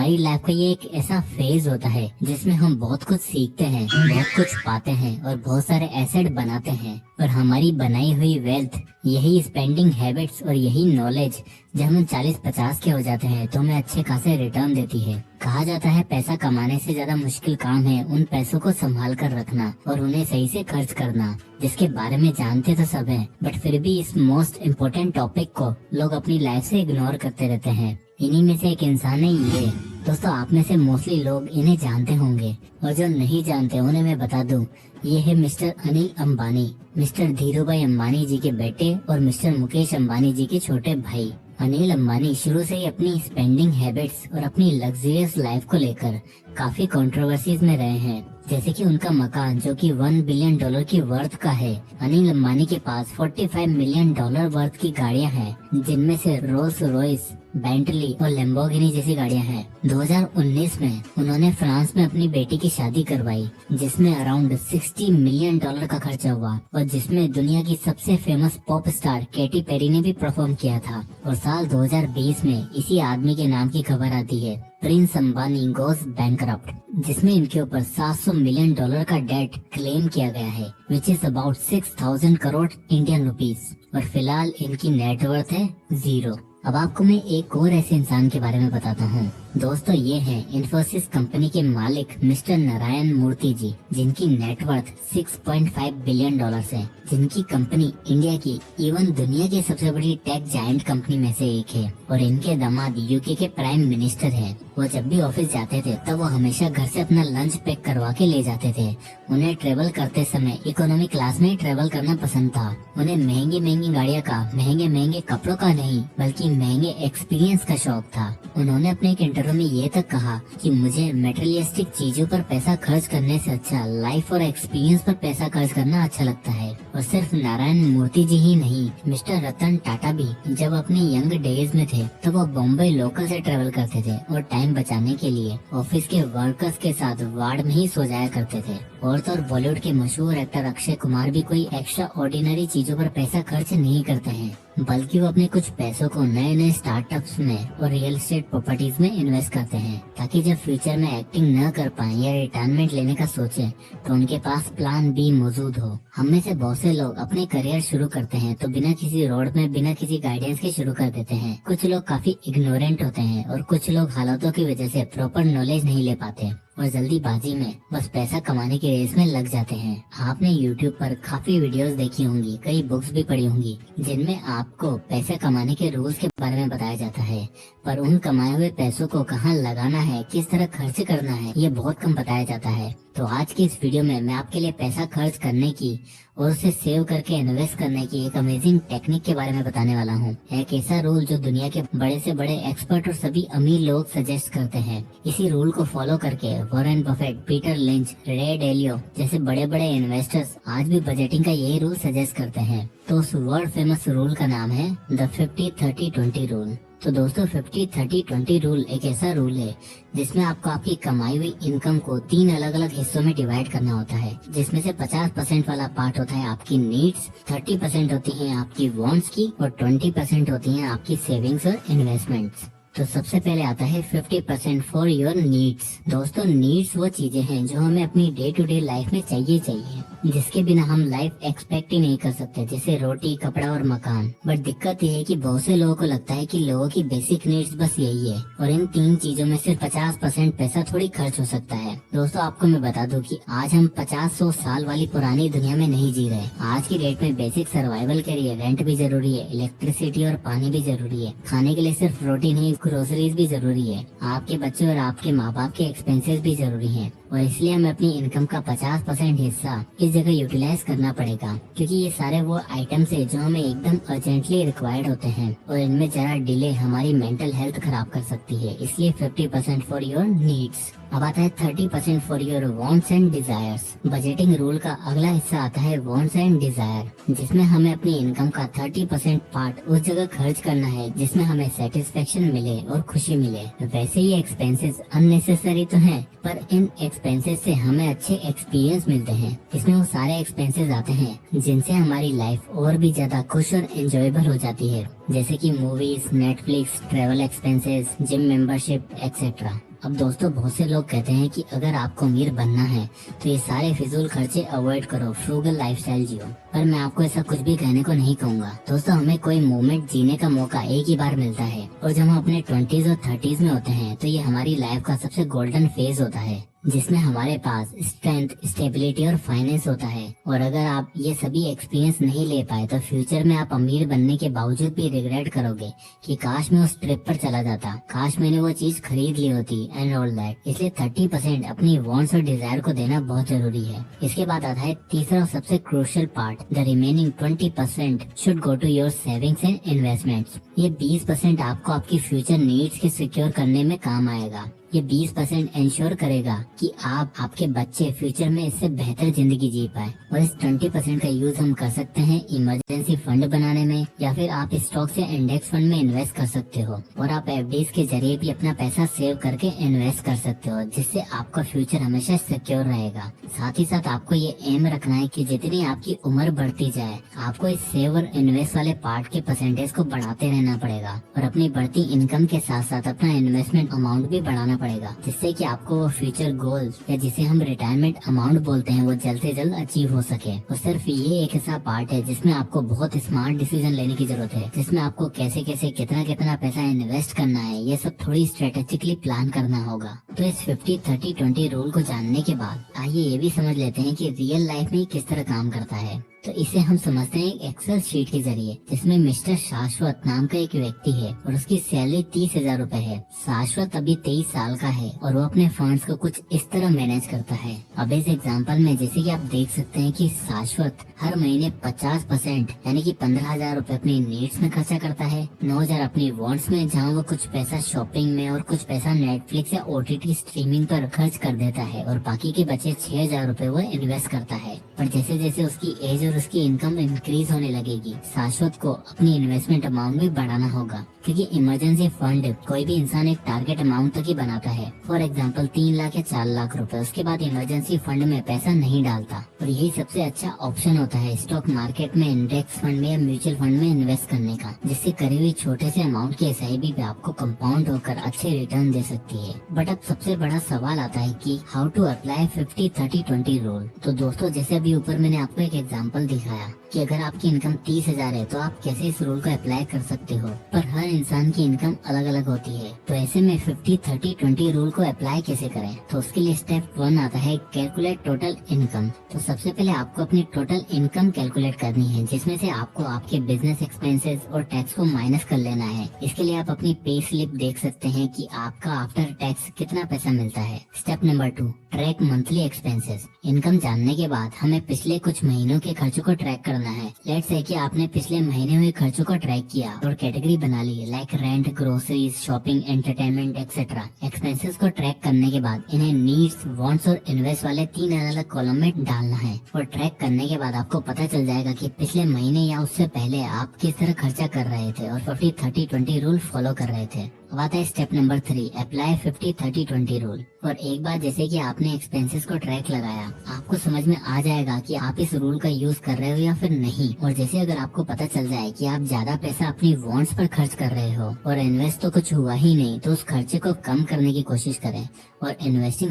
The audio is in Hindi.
हमारी लाइफ का ये एक ऐसा फेज होता है जिसमें हम बहुत कुछ सीखते हैं, बहुत कुछ पाते हैं और बहुत सारे एसेट बनाते हैं। और हमारी बनाई हुई वेल्थ, यही स्पेंडिंग हैबिट्स और यही नॉलेज जब हम 40-50 के हो जाते हैं तो हमें अच्छे खासे रिटर्न देती है। कहा जाता है पैसा कमाने से ज्यादा मुश्किल काम है उन पैसों को संभाल कर रखना और उन्हें सही से खर्च करना, जिसके बारे में जानते तो सब है, बट फिर भी इस मोस्ट इम्पोर्टेंट टॉपिक को लोग अपनी लाइफ से इग्नोर करते रहते हैं। इन्हीं में से एक इंसान है ये। दोस्तों, आप में से मोस्टली लोग इन्हें जानते होंगे और जो नहीं जानते उन्हें मैं बता दूं, ये है मिस्टर अनिल अंबानी, मिस्टर धीरूभाई अंबानी जी के बेटे और मिस्टर मुकेश अंबानी जी के छोटे भाई। अनिल अंबानी शुरू से ही अपनी स्पेंडिंग हैबिट्स और अपनी लग्जरियस लाइफ को लेकर काफी कंट्रोवर्सीज में रहे हैं। जैसे कि उनका मकान जो कि $1 बिलियन की वर्थ का है। अनिल अंबानी के पास $45 मिलियन वर्थ की गाड़ियां हैं, जिनमें से रोल्स रॉयस, बेंटली और लैम्बोर्गिनी जैसी गाड़ियां हैं। 2019 में उन्होंने फ्रांस में अपनी बेटी की शादी करवाई, जिसमें अराउंड $60 मिलियन का खर्चा हुआ और जिसमें दुनिया की सबसे famous pop star Katy Perry ने भी परफॉर्म किया था। और साल 2020 में इसी आदमी के नाम की खबर आती है, प्रिंस अंबानी गोस बैंकरप्ट, जिसमें इनके ऊपर $700 मिलियन का डेट क्लेम किया गया है, which is about 6000 crore Indian rupees. और फिलहाल इनकी नेटवर्थ है 0। अब आपको मैं एक और ऐसे इंसान के बारे में बताता हूँ। दोस्तों, ये हैं इन्फोसिस कंपनी के मालिक मिस्टर नारायण मूर्ति जी, जिनकी नेटवर्थ $6.5 बिलियन है, जिनकी कंपनी इंडिया की इवन दुनिया की सबसे बड़ी टेक जायंट कंपनी में से एक है। और इनके दामाद यूके के प्राइम मिनिस्टर हैं। वो जब भी ऑफिस जाते थे तब वो हमेशा घर से अपना लंच पैक करवा के ले जाते थे। उन्हें ट्रेवल करते समय इकोनॉमी क्लास में ट्रेवल करना पसंद था। उन्हें महंगी महंगी गाड़ियों का, महंगे महंगे कपड़ों का नहीं बल्कि महंगे एक्सपीरियंस का शौक था। उन्होंने अपने एक इंटरव्यू में ये तक कहा कि मुझे मटेरियलिस्टिक चीजों पर पैसा खर्च करने से अच्छा लाइफ और एक्सपीरियंस पर पैसा खर्च करना अच्छा लगता है। और सिर्फ नारायण मूर्ति जी ही नहीं, मिस्टर रतन टाटा भी जब अपने यंग डेज में थे तो वो बॉम्बे लोकल से ट्रेवल करते थे और टाइम बचाने के लिए ऑफिस के वर्कर्स के साथ वार्ड में ही सो जाया करते थे। और तो बॉलीवुड के मशहूर एक्टर अक्षय कुमार भी कोई एक्स्ट्रा ऑर्डिनरी चीजों पर पैसा खर्च नहीं करते हैं, बल्कि वो अपने कुछ पैसों को नए नए स्टार्टअप्स में और रियल एस्टेट प्रॉपर्टीज में इन्वेस्ट करते हैं, ताकि जब फ्यूचर में एक्टिंग न कर पाए या रिटायरमेंट लेने का सोचे तो उनके पास प्लान बी मौजूद हो। हम में से बहुत से लोग अपने करियर शुरू करते हैं तो बिना किसी रोड में, बिना किसी गाइडेंस के शुरू कर देते हैं। कुछ लोग काफी इग्नोरेंट होते हैं और कुछ लोग हालातों की वजह से प्रॉपर नॉलेज नहीं ले पाते और जल्दीबाजी में बस पैसा कमाने की रेस में लग जाते हैं। आपने YouTube पर काफी वीडियोस देखी होंगी, कई बुक्स भी पढ़ी होंगी, जिनमें आपको पैसे कमाने के रूल्स के बारे में बताया जाता है, पर उन कमाए हुए पैसों को कहाँ लगाना है, किस तरह खर्च करना है, ये बहुत कम बताया जाता है। तो आज की इस वीडियो में मैं आपके लिए पैसा खर्च करने की और उसे सेव करके इन्वेस्ट करने की एक अमेजिंग टेक्निक के बारे में बताने वाला हूँ। एक ऐसा रूल जो दुनिया के बड़े से बड़े एक्सपर्ट और सभी अमीर लोग सजेस्ट करते हैं। इसी रूल को फॉलो करके वॉरेन बफेट, पीटर लिंच, रे डेलियो जैसे बड़े बड़े इन्वेस्टर्स आज भी बजटिंग का यही रूल सजेस्ट करते हैं। तो उस वर्ल्ड फेमस रूल का नाम है द 50-30-20 रूल। तो दोस्तों, 50-30-20 रूल एक ऐसा रूल है जिसमें आपको आपकी कमाई हुई इनकम को 3 अलग अलग हिस्सों में डिवाइड करना होता है, जिसमें से 50% वाला पार्ट होता है आपकी नीड्स, 30% होती है आपकी वांट्स की और 20% होती है आपकी सेविंग्स और इन्वेस्टमेंट्स। तो सबसे पहले आता है 50% फॉर योर नीड्स। दोस्तों, नीड्स वो चीजें हैं जो हमें अपनी डे टू डे लाइफ में चाहिए, जिसके बिना हम लाइफ एक्सपेक्ट ही नहीं कर सकते, जैसे रोटी, कपड़ा और मकान। बट दिक्कत ये है कि बहुत से लोगों को लगता है कि लोगों की बेसिक नीड्स बस यही है और इन 3 चीजों में सिर्फ 50% पैसा थोड़ी खर्च हो सकता है। दोस्तों, आपको मैं बता दूं कि आज हम 50-100 साल वाली पुरानी दुनिया में नहीं जी रहे। आज की डेट में बेसिक सर्वाइवल के लिए रेंट भी जरूरी है, इलेक्ट्रिसिटी और पानी भी जरूरी है, खाने के लिए सिर्फ रोटी नहीं, ग्रोसरीज भी जरूरी है, आपके बच्चे और आपके माँ बाप के एक्सपेंसेस भी जरूरी हैं। और इसलिए हमें अपनी इनकम का 50% हिस्सा इस जगह यूटिलाइज करना पड़ेगा, क्योंकि ये सारे वो आइटम्स है जो हमें एकदम अर्जेंटली रिक्वायर्ड होते हैं और इनमें जरा डिले हमारी मेंटल हेल्थ खराब कर सकती है। इसलिए 50% फॉर योर नीड्स। अब आता है 30% for your wants and desires. Budgeting rule का अगला हिस्सा आता है वांट्स एंड डिजायर, जिसमें हमें अपनी इनकम का 30% पार्ट उस जगह खर्च करना है जिसमें हमें सेटिस्फेक्शन मिले और खुशी मिले। वैसे ही एक्सपेंसेस अननेसेसरी तो हैं, पर इन एक्सपेंसेस से हमें अच्छे एक्सपीरियंस मिलते हैं। इसमें वो सारे एक्सपेंसेस आते हैं जिनसे हमारी लाइफ और भी ज्यादा खुश और एंजॉयबल हो जाती है, जैसे कि movies, Netflix, travel expenses, gym membership etcetera. अब दोस्तों बहुत से लोग कहते हैं कि अगर आपको अमीर बनना है तो ये सारे फिजूल खर्चे अवॉइड करो, फ्रूगल लाइफस्टाइल जियो। पर मैं आपको ऐसा कुछ भी कहने को नहीं कहूँगा। दोस्तों हमें कोई मोमेंट जीने का मौका एक ही बार मिलता है और जब हम अपने 20s और 30s में होते हैं तो ये हमारी लाइफ का सबसे गोल्डन फेज होता है जिसमें हमारे पास स्ट्रेंथ, स्टेबिलिटी और फाइनेंस होता है। और अगर आप ये सभी एक्सपीरियंस नहीं ले पाए तो फ्यूचर में आप अमीर बनने के बावजूद भी रिग्रेट करोगे कि काश मैं उस ट्रिप पर चला जाता, काश मैंने वो चीज खरीद ली होती एंड ऑल दैट। इसलिए 30% अपनी वांट्स और डिजायर को देना बहुत जरूरी है। इसके बाद आता है तीसरा और सबसे crucial part, the remaining 20% should go to your savings and investments. ये 20% आपको आपकी फ्यूचर नीड्स के सिक्योर करने में काम आएगा। ये 20% इंश्योर करेगा कि आप, आपके बच्चे फ्यूचर में इससे बेहतर जिंदगी जी पाए। और इस 20% का यूज हम कर सकते हैं इमरजेंसी फंड बनाने में, या फिर आप स्टॉक या इंडेक्स फंड में इन्वेस्ट कर सकते हो। और आप एफडीज के जरिए भी अपना पैसा सेव करके इन्वेस्ट कर सकते हो, जिससे आपका फ्यूचर हमेशा सिक्योर रहेगा। साथ ही साथ आपको ये एम रखना है कि जितनी आपकी उम्र बढ़ती जाए आपको इस सेव और इन्वेस्ट वाले पार्ट के परसेंटेज को बढ़ाते रहना पड़ेगा और अपनी बढ़ती इनकम के साथ साथ अपना इन्वेस्टमेंट अमाउंट भी बढ़ाना पड़ेगा, जिससे कि आपको वो फ्यूचर गोल्स या जिसे हम रिटायरमेंट अमाउंट बोलते हैं वो जल्द से जल्द अचीव हो सके। और सिर्फ ये एक ऐसा पार्ट है जिसमें आपको बहुत स्मार्ट डिसीजन लेने की जरूरत है, जिसमें आपको कैसे कैसे कितना कितना पैसा इन्वेस्ट करना है ये सब थोड़ी स्ट्रेटेजिकली प्लान करना होगा। तो इस 50-30-20 रूल को जानने के बाद आइए ये भी समझ लेते हैं कि रियल लाइफ में किस तरह काम करता है। तो इसे हम समझते हैं एक एक्सेल शीट के जरिए, जिसमें मिस्टर शाश्वत नाम का एक व्यक्ति है और उसकी सैलरी 30,000 रूपए है। शाश्वत अभी 23 साल का है और वो अपने फंड्स को कुछ इस तरह मैनेज करता है। अब इस एग्जांपल में जैसे कि आप देख सकते हैं कि शाश्वत हर महीने 50% यानी कि 15,000 रूपए अपनी नीड्स में खर्चा करता है, 9,000 अपनी वांट्स में, जहाँ वो कुछ पैसा शॉपिंग में और कुछ पैसा नेटफ्लिक्स या ओटीटी स्ट्रीमिंग पर खर्च कर देता है, और बाकी के बचे 6,000 रूपए वो इन्वेस्ट करता है। पर जैसे जैसे उसकी एज और उसकी इनकम इंक्रीज होने लगेगी, शाश्वत को अपनी इन्वेस्टमेंट अमाउंट भी बढ़ाना होगा, क्योंकि इमरजेंसी फंड कोई भी इंसान एक टारगेट अमाउंट तक ही बनाता है। फॉर एग्जांपल 3 लाख या 4 लाख रुपए, उसके बाद इमरजेंसी फंड में पैसा नहीं डालता। और यही सबसे अच्छा ऑप्शन होता है स्टॉक मार्केट में, इंडेक्स फंड में या म्यूचुअल फंड में इन्वेस्ट करने का, जिससे करी हुई छोटे से अमाउंट की एसआईपी भी आपको कंपाउंड होकर अच्छे रिटर्न दे सकती है। बट अब सबसे बड़ा सवाल आता है कि हाउ टू अप्लाई 50-30-20 रूल। तो दोस्तों जैसे अभी ऊपर मैंने आपको एक एग्जाम्पल दिखाया कि अगर आपकी इनकम 30,000 है तो आप कैसे इस रूल को अप्लाई कर सकते हो, पर हर इंसान की इनकम अलग अलग होती है। तो ऐसे में 50-30-20 रूल को अप्लाई कैसे करें, तो उसके लिए स्टेप 1 आता है कैलकुलेट टोटल इनकम। तो सबसे पहले आपको अपनी टोटल इनकम कैलकुलेट करनी है, जिसमें से आपको आपके बिजनेस एक्सपेंसेस और टैक्स को माइनस कर लेना है। इसके लिए आप अपनी पे स्लिप देख सकते हैं कि आपका आफ्टर टैक्स कितना पैसा मिलता है। Step number 2, track monthly expenses. Income जानने के बाद हमें पिछले कुछ महीनों के खर्चों को ट्रैक करना है। लेट्स से कि आपने पिछले महीने हुए खर्चों को ट्रैक किया और कैटेगरी बना ली, like rent, groceries, shopping, entertainment et cetera. Expenses को ट्रैक करने के बाद इन्हें नीड्स, वांट्स और इन्वेस्ट वाले 3 अलग अलग कॉलम में डालना है। और ट्रैक करने के बाद आपको पता चल जाएगा कि पिछले महीने या उससे पहले आप किस तरह खर्चा कर रहे थे और 50-30-20 रूल फॉलो कर रहे थे। अब आता है स्टेप नंबर 3, अप्लाई 50-30-20 रूल। और एक बार जैसे कि आपने एक्सपेंसेस को ट्रैक लगाया, आपको समझ में आ जाएगा कि आप इस रूल का यूज कर रहे हो या फिर नहीं। और जैसे अगर आपको पता चल जाए कि आप ज्यादा पैसा अपनी वांट्स पर खर्च कर रहे हो और इन्वेस्ट तो कुछ हुआ ही नहीं, तो उस खर्चे को कम करने की कोशिश करें और इन्वेस्टिंग